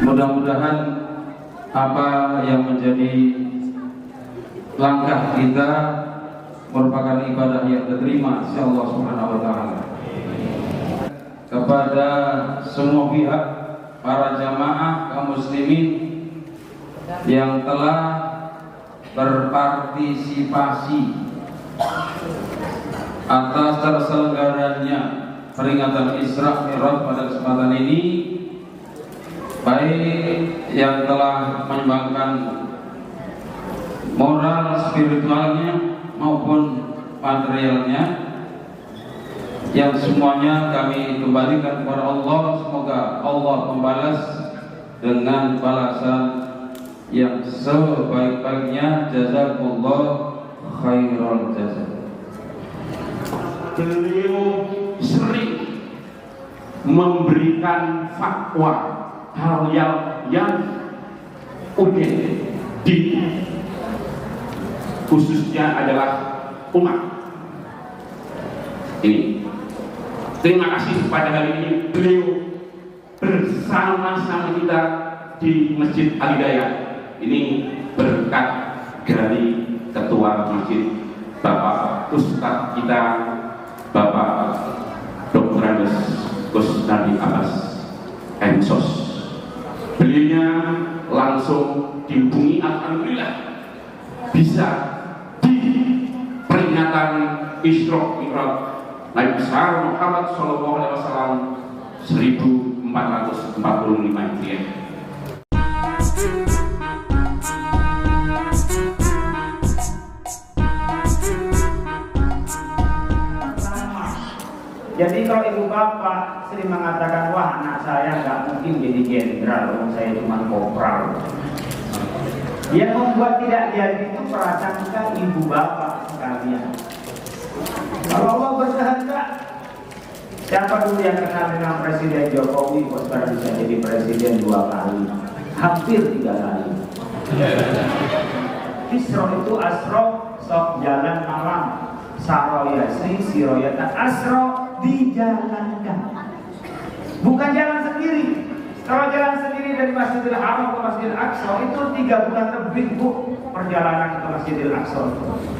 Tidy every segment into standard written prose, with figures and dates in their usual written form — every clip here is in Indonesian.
Mudah-mudahan apa yang menjadi langkah kita merupakan ibadah yang diterima oleh Allah Subhanahu wa taala. Kepada semua pihak, para jamaah kaum muslimin yang telah berpartisipasi atas terselenggaranya peringatan Isra Mi'raj pada kesempatan ini, baik yang telah menyumbangkan moral spiritualnya maupun materialnya, yang semuanya kami kembalikan kepada Allah. Semoga Allah membalas dengan balasan yang sebaik-baiknya. Jazakumullah khairal jazaa. Beliau sering memberikan fatwa hal yang unik di khususnya adalah umat ini. Terima kasih pada hari ini beliau bersama-sama kita di Masjid Al-Hidayah. Ini berkat dari Ketua Masjid Bapak Ustadz kita, Bapak Dr. Andes Gus Nabi Abbas Ensos. Beliaunya langsung dihubungi, alhamdulillah bisa di peringatan Isra Mi'raj Nabi besar Muhammad SAW 1445 Hijriah. Jadi kalau ibu bapak sering mengatakan, wah anak saya nggak mungkin jadi jenderal, saya cuma kopral. Yang membuat tidak jadi itu prasangka ibu bapak sekalian. Kalau Allah berkehendak, siapa dulu yang kenal dengan Presiden Jokowi kok sekarang bisa jadi presiden 2 kali, hampir 3 kali. Isra itu asro, sok jalan malam. Saroya sri siroyata asro, dijalankan, bukan jalan sendiri. Kalau jalan sendiri dari Masjidil Haram ke Masjidil Aqsa itu 3 bulan lebih bu perjalanan ke Masjidil Aqsa.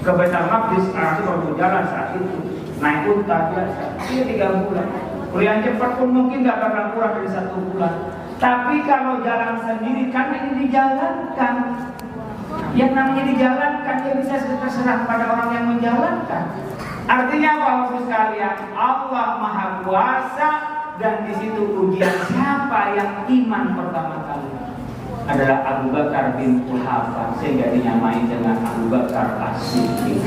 Ke Baitul Maqdis itu kalau jalan saat itu naik unta biasa, itu 3 bulan. Kuliah cepat pun mungkin nggak bakal kurang dari 1 bulan. Tapi kalau jalan sendiri kan ini dijalankan. Yang namanya dijalankan ya bisa terserah pada orang yang menjalankan. Artinya Bapak sekalian, Allah Maha Kuasa, dan di situ ujian siapa yang iman pertama kali adalah Abu Bakar bin Quhafah, sehingga dinamai dengan Abu Bakar As-Siddiq.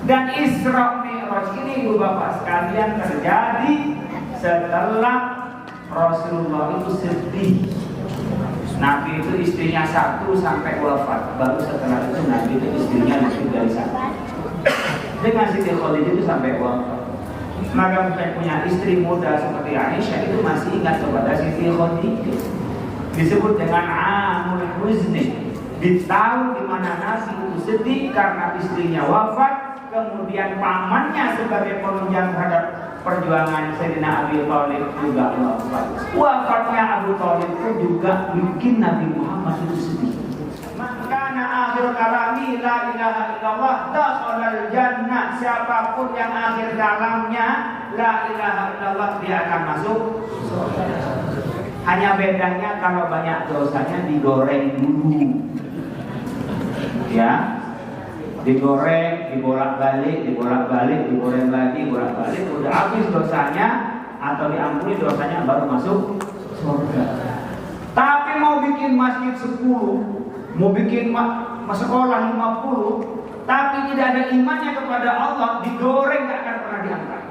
Dan Isra Mi'raj ini ibu bapak sekalian terjadi setelah Rasulullah itu sedih. Nabi itu istrinya 1 sampai wafat, baru setelah itu Nabi itu istrinya lebih dari 1. Dengan Siti Khadijah itu sampai wafat. Maka bukan punya istri muda seperti Aisyah itu masih ingat kepada Siti Khadijah. Disebut dengan Amul Huzni, di tahun di mana Nabi itu sedih karena istrinya wafat, kemudian pamannya sebagai penunjang terhadap perjuangan Sayyidina Abi Thalib juga wafat. Wafatnya Abu Thalib itu juga bikin Nabi Muhammad itu sedih. Makana akhir kalami la ilaha illallah dakhalal jannah. Siapapun yang akhir kalamnya la ilaha illallah dia akan masuk surga. Hanya bedanya kalau banyak dosanya digoreng dulu. Ya. Digoreng, dibolak-balik, digoreng lagi, bolak-balik, udah habis dosanya atau diampuni dosanya baru masuk surga. Tapi mau bikin masjid 10, mau bikin sekolah 50, tapi tidak ada imannya kepada Allah, digoreng gak akan pernah diangkat.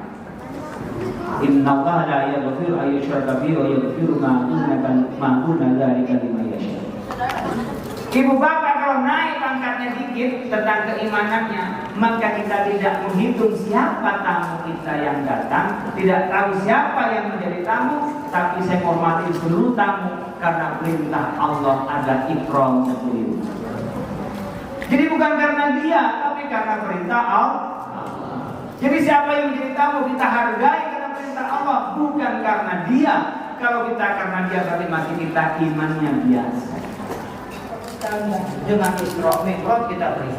Innallaha la yaghfiru an yushraka bihi wa yaghfiru ma duna dzalika liman yasha. Ibu bapak kalau naik pangkatnya dikit tentang keimanannya, maka kita tidak menghitung siapa tamu kita yang datang, tidak tahu siapa yang menjadi tamu, tapi saya hormati seluruh tamu karena perintah Allah ada ikram beliau. Jadi bukan karena dia, tapi karena perintah Allah. Jadi siapa yang menjadi tamu kita hargai karena perintah Allah, bukan karena dia. Kalau kita karena dia berarti masih kita imannya biasa. Dengan Isra Mi'raj kita beri.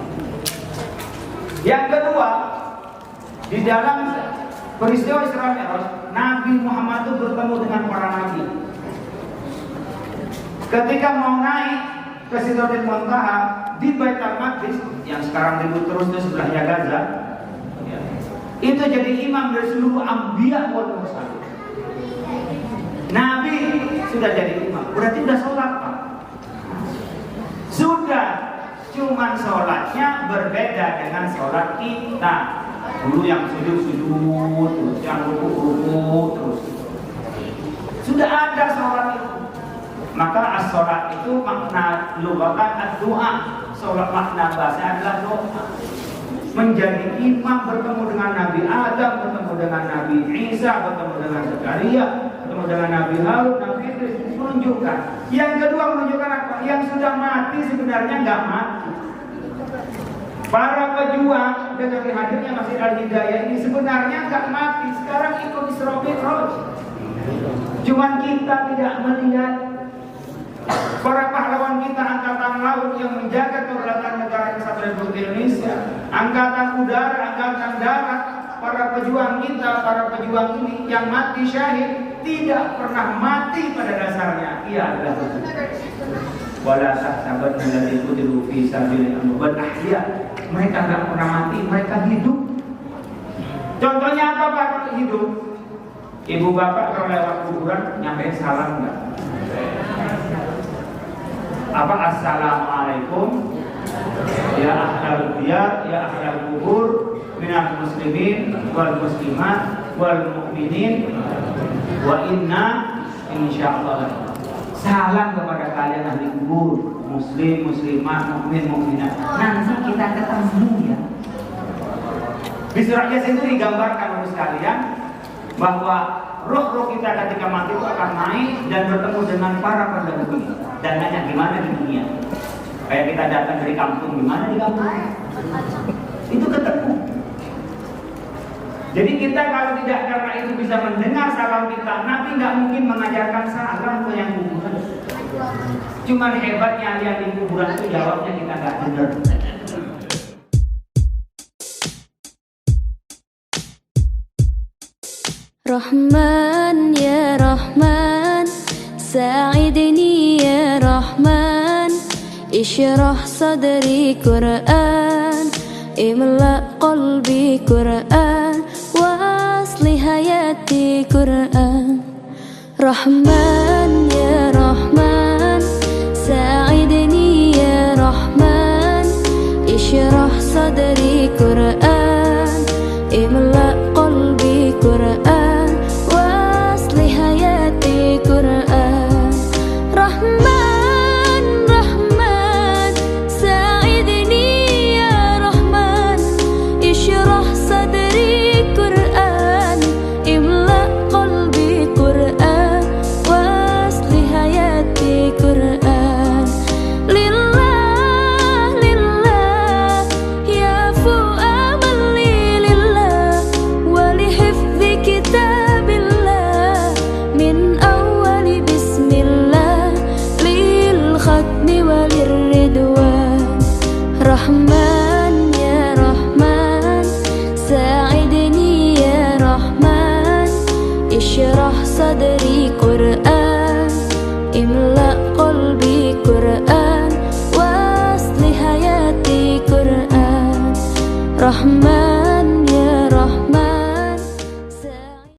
Yang kedua, di dalam peristiwa Isra Mi'raj, Nabi Muhammad itu bertemu dengan para nabi. Ketika mau naik ke Sidratul Muntaha di Baitul Maqdis yang sekarang disebut terus di sebelahnya Gaza, itu jadi imam dari seluruh anbiya wal mursalin. Nabi sudah jadi imam, berarti sudah sholat Pak. Sudah, cuman sholatnya berbeda dengan sholat kita. Dulu yang sujud-sujud, terus yang ruku-ruku, terus sudah ada sholat itu. Maka as-sholat itu makna lughatan ad-du'a. Sholat makna bahasa adalah doa. Menjadi imam, bertemu dengan Nabi Adam, bertemu dengan Nabi Isa, bertemu dengan Zakaria, bertemu dengan Nabi Harun, Nabi Idris, menunjukkan. Yang kedua menunjukkan apa? Yang sudah mati sebenarnya nggak mati. Para pejuang dengan hadirnya Masjid Al-Hidayah ini sebenarnya nggak mati. Sekarang ikut Isra Mi'raj. Cuman kita tidak melihat. Para pahlawan kita angkatan laut yang menjaga kedaulatan negara Kesatuan Republik Indonesia, angkatan udara, angkatan darat, para pejuang kita, para pejuang ini yang mati syahid tidak pernah mati pada dasarnya. Ia adalah wala tahsabanna alladziina qutilu fi sabilillah bal ahya. Mereka tidak pernah mati, mereka hidup. Contohnya apa Pak hidup? Ibu bapak kalau lewat kuburan nyampein salam enggak? Apa assalamualaikum ya ahlal diyar ya ahlal kubur minal muslimin wal muslimat wal mu'minin wa inna insyaallah. Salam kepada kalian ahli kubur, muslim, muslimat, mukmin, mukminat. Nanti kita ketemu ya. Di surat Yasin itu digambarkan oleh sekalian bahwa roh-roh kita ketika mati itu akan naik dan bertemu dengan para pendahulu. Dan nanya gimana di dunia? Kayak kita datang dari kampung, gimana di kampung? Itu ketemu. Jadi kita kalau tidak karena itu bisa mendengar salam kita, Nabi nggak mungkin mengajarkan salam ke yang kuburan. Cuman hebatnya yang di kuburan itu jawabnya kita nggak benar. Rahman ya Rahman, sa'idni ya Rahman, ishrah sadri Qur'an, imla qalbi Qur'an, wa asli hayati Qur'an. Rahman ya Rahman, sa'idni ya Rahman, ishrah sadri Qur'an, imla qalbi Qur'an, Rahman ya Rahman, sa'idni ya Rahman, ishrah sadri Qur'an, imla qalbi Qur'an, wasli hayati Qur'an. Rahman